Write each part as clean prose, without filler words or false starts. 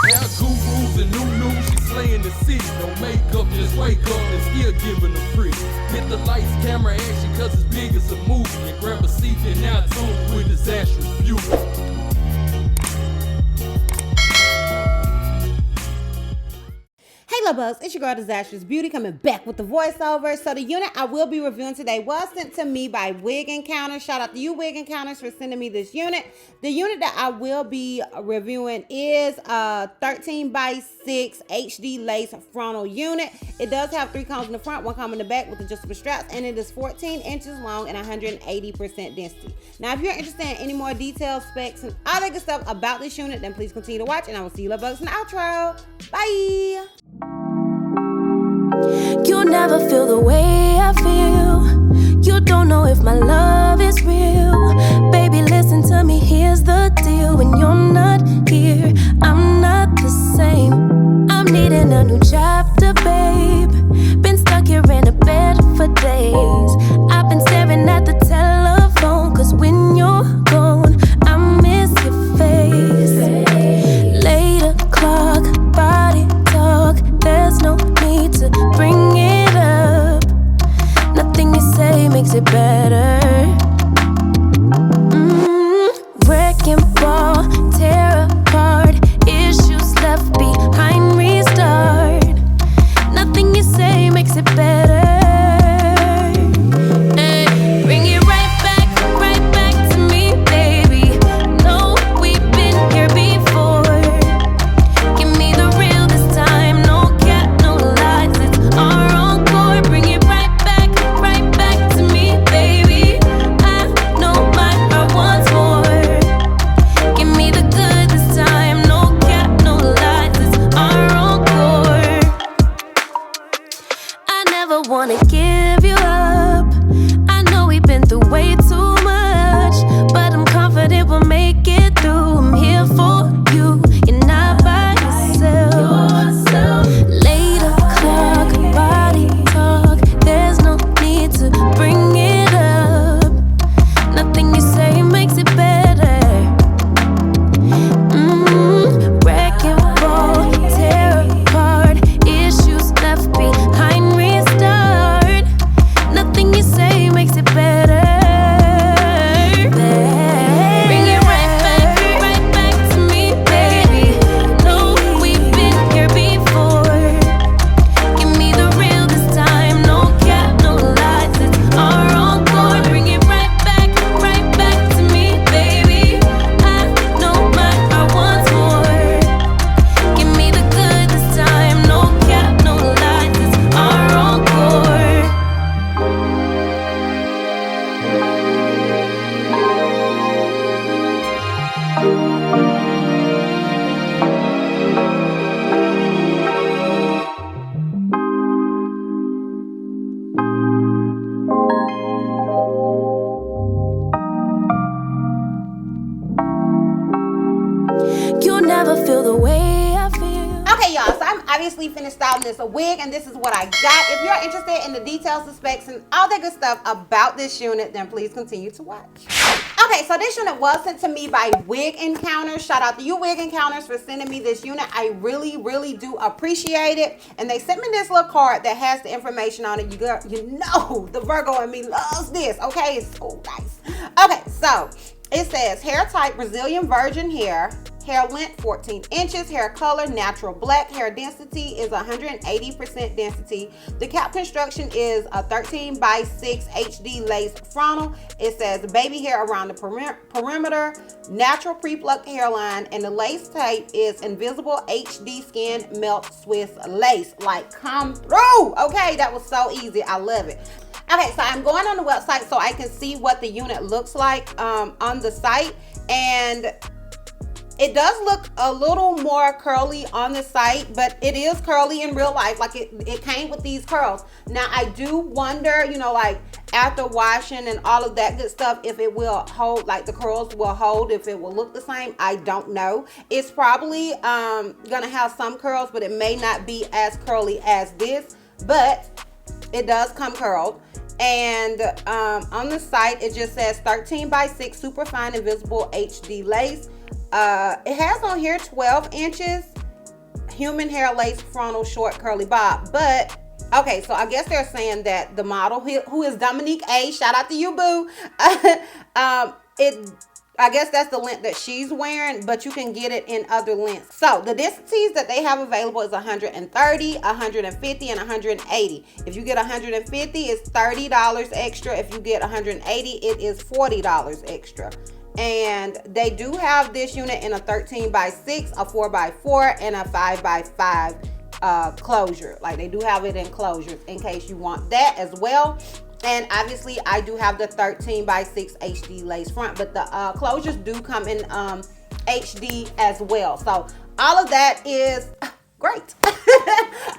Hair gurus and new, she slaying the city. No makeup, just wake up and still giving them pretty. Hit the lights, camera, action, cause it's big as a movie. And grab a seat and now tune with Disastrous Beauty. Hey Love it's your girl Disastrous Beauty coming back with the voiceover. So the unit I will be reviewing today was sent to me by WIGENCOUNTERS. Shout out to you WIGENCOUNTERS for sending me this unit. The unit that I will be reviewing is a 13 by 6 HD lace frontal unit. It does have 3 combs in the front, 1 comb in the back with adjustable straps, and it is 14 inches long and 180% density. Now if you're interested in any more details, specs, and all that good stuff about this unit, then please continue to watch, and I will see you Love Bugs in the outro. Bye! You never feel the way I feel. You don't know if my love is real. Baby, listen to me, here's the deal. When you're not here, I'm not the same. I'm needing a new chapter, babe. Been stuck here in a bed for days. I've been staring at the telephone, cause when you're gone, I miss your face. 8 o'clock, body talk. There's no need to bring it up. Nothing you say makes it better. Wrecking ball, tear apart. Issues left behind, restart. Nothing you say makes it better. Hey, bring it right back to me, baby. No, we've been here before. Give me the real this time, no cap, no lies. It's our encore. Bring it right back to me, baby. I know my heart wants more. Give me the good this time, no cap, no lies. It's our encore. I never wanna give you up. I know we've been through way too much, but I'm confident we'll make it through. I'm here for you, you're not by yourself. 8 o'clock, body talk. There's no need to bring it up. Nothing you say makes it better. Wrecking ball, tear apart. Issues left behind, restart. Nothing you say makes it better. Bring it right back to me, baby. No, we've been here before. Give me the real this time, no cap, no lies. It's our encore. Bring it right back to me, baby. I know my heart wants more. Give me the good this time, no cap, no lies. It's our encore. You'll never feel the way I feel. Okay, y'all, so I'm obviously finished styling this a wig, and this is what I got. If you're interested in the details, the specs, and all that good stuff about this unit, then please continue to watch. Okay, so this unit was sent to me by WIGENCOUNTERS. Shout out to you, WIGENCOUNTERS, for sending me this unit. I really do appreciate it. And they sent me this little card that has the information on it. You know, the Virgo in me loves this, okay? It's so nice. Okay, so it says hair type Brazilian virgin hair. Hair length 14 inches, hair color natural black, hair density is 180% density. The cap construction is a 13 by 6 HD lace frontal. It says baby hair around the perimeter, natural pre-plucked hairline, and the lace type is invisible HD skin melt Swiss lace. Like, come through. Okay, that was so easy. I love it. Okay, so I'm going on the website so I can see what the unit looks like on the site, and it does look a little more curly on the site, but it is curly in real life. Like it came with these curls. Now I do wonder, you know, like after washing and all of that good stuff, if it will hold, like the curls will hold, if it will look the same. I don't know. It's probably gonna have some curls, but it may not be as curly as this, but it does come curled. And on the site, it just says 13 by 6 super fine invisible HD lace. It has on here 12 inches human hair lace frontal short curly bob. But okay, so I guess they're saying that the model who is Dominique A, shout out to you, boo. I guess that's the length that she's wearing, but you can get it in other lengths. So the densities that they have available is 130, 150, and 180. If you get 150, it's $30 extra. If you get 180, it is $40 extra. And they do have this unit in a 13 by 6, a 4 by 4, and a 5 by 5 closure. Like, they do have it in closures in case you want that as well. And obviously I do have the 13 by 6 HD lace front, but the closures do come in HD as well. So all of that is great.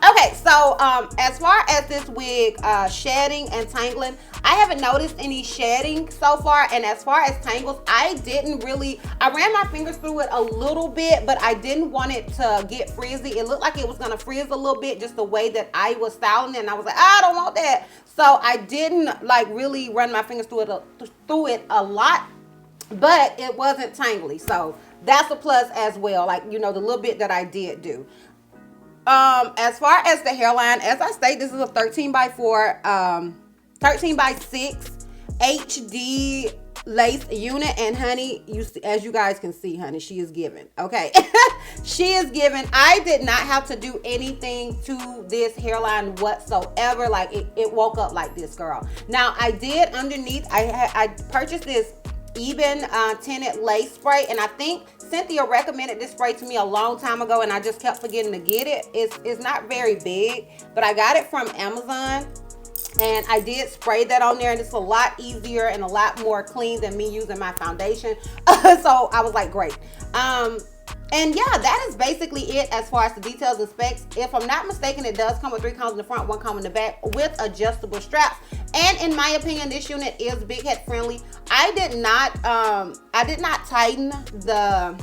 Okay, so as far as this wig shedding and tangling, I haven't noticed any shedding so far. And as far as tangles, I ran my fingers through it a little bit, but I didn't want it to get frizzy. It looked like it was gonna frizz a little bit, just the way that I was styling it, and I was like, I don't want that. So I didn't like really run my fingers through it a lot, but it wasn't tangly. So that's a plus as well. Like, you know, the little bit that I did do. As far as the hairline, as I state, this is a 13 by 4, 13 by 6 HD lace unit, and honey, as you guys can see, honey, she is giving. Okay. She is giving. I did not have to do anything to this hairline whatsoever. Like, it woke up like this, girl. Now I did underneath, I purchased this even tinted lace spray, and I think Cynthia recommended this spray to me a long time ago, and I just kept forgetting to get it. It's not very big, but I got it from Amazon, and I did spray that on there, and it's a lot easier and a lot more clean than me using my foundation. So I was like, great. And yeah, that is basically it as far as the details and specs. If I'm not mistaken, it does come with 3 combs in the front, 1 comb in the back with adjustable straps. And in my opinion, this unit is big head friendly. I did not tighten the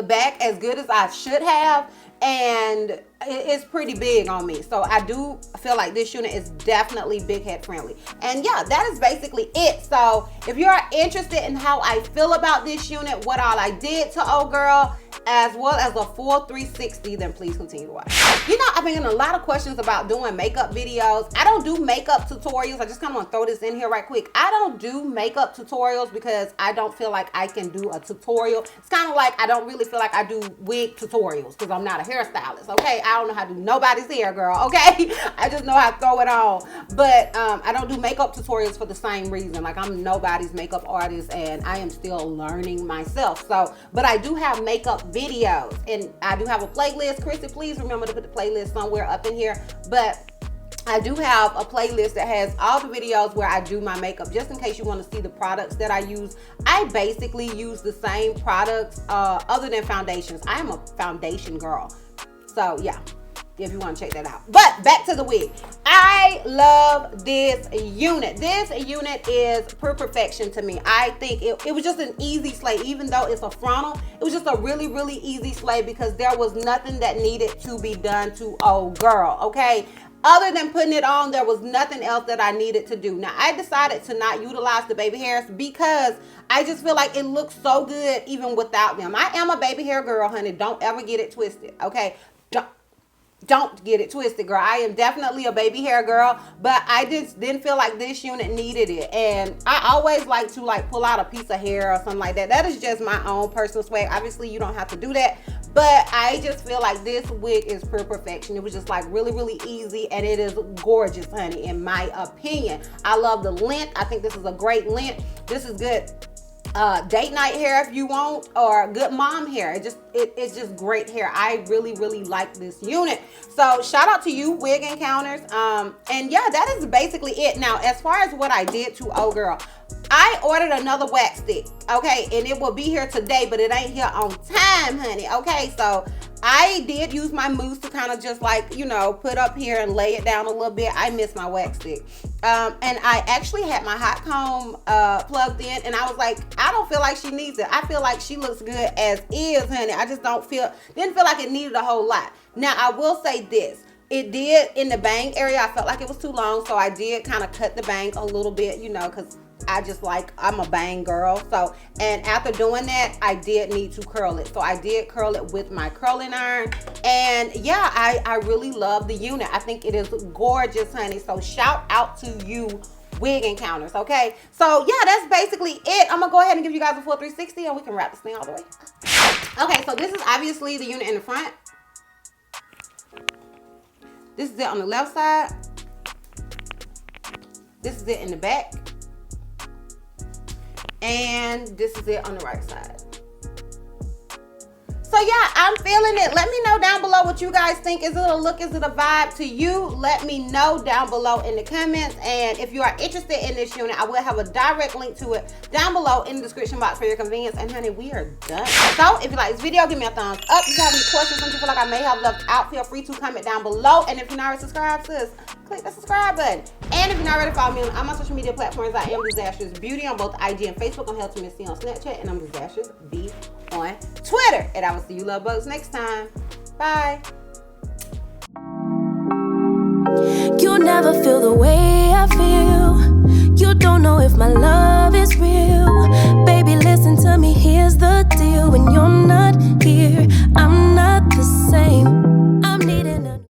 back as good as I should have, and it's pretty big on me. So I do feel like this unit is definitely big head friendly. And yeah, that is basically it. So if you're interested in how I feel about this unit, what all I did to old girl, as well as a full 360, then please continue to watch. You know, I've been getting a lot of questions about doing makeup videos. I don't do makeup tutorials. I just kind of want to throw this in here right quick. I don't do makeup tutorials because I don't feel like I can do a tutorial. It's kind of like I don't really feel like I do wig tutorials because I'm not a hairstylist, okay? I don't know how to do nobody's hair, girl, okay? I just know how to throw it on. But I don't do makeup tutorials for the same reason. Like, I'm nobody's makeup artist, and I am still learning myself. So, but I do have makeup videos, and I do have a playlist. Chrissy, please remember to put the playlist somewhere up in here. But I do have a playlist that has all the videos where I do my makeup, just in case you want to see the products that I use. I basically use the same products other than foundations. I am a foundation girl. So yeah, if you want to check that out. But back to the wig. I love this unit. This unit is pure perfection to me. I think it was just an easy slay. Even though it's a frontal, it was just a really, really easy slay because there was nothing that needed to be done to old girl, okay? Other than putting it on, there was nothing else that I needed to do. Now, I decided to not utilize the baby hairs because I just feel like it looks so good even without them. I am a baby hair girl, honey. Don't ever get it twisted, okay? Don't get it twisted, girl. I am definitely a baby hair girl, but I just didn't feel like this unit needed it. And I always like to pull out a piece of hair or something like that. That is just my own personal swag. Obviously, you don't have to do that, but I just feel like this wig is pure perfection. It was just like really, really easy, and it is gorgeous, honey, in my opinion. I love the length. I think this is a great length. This is good date night hair if you want, or good mom hair. It's just great hair. I really, really like this unit. So shout out to you, Wig Encounters. And yeah, that is basically it. Now, as far as what I did to old girl, I ordered another wax stick, okay, and it will be here today, but it ain't here on time, honey, okay? So I did use my mousse to kind of just put up here and lay it down a little bit. I miss my wax stick. And I actually had my hot comb plugged in, and I was like, I don't feel like she needs it. I feel like she looks good as is, honey. I just didn't feel like it needed a whole lot. Now, I will say this. It did in the bang area. I felt like it was too long, so I did kind of cut the bang a little bit, you know, because I'm a bang girl. So, and after doing that, I did need to curl it. So I did curl it with my curling iron. And yeah, I really love the unit. I think it is gorgeous, honey. So shout out to you, Wig Encounters, okay? So yeah, that's basically it. I'm gonna go ahead and give you guys a full 360 and we can wrap this thing all the way. Okay, so this is obviously the unit in the front. This is it on the left side. This is it in the back. And this is it on the right side. So yeah, I'm feeling it. Let me know down below what you guys think. Is it a look? Is it a vibe to you? Let me know down below in the comments. And if you are interested in this unit, I will have a direct link to it down below in the description box for your convenience. And honey, we are done. So if you like this video, give me a thumbs up. If you have any questions, something you feel like I may have left out, feel free to comment down below. And if you're not already subscribed, sis, click the subscribe button. And if you're not ready to follow me on all my social media platforms, I am DizastrousBeauty on both IG and Facebook. I'm HealthToMissy on Snapchat, and I'm DizastrousB on Twitter. And I will see you love bugs next time. Bye. You'll never feel the way I feel.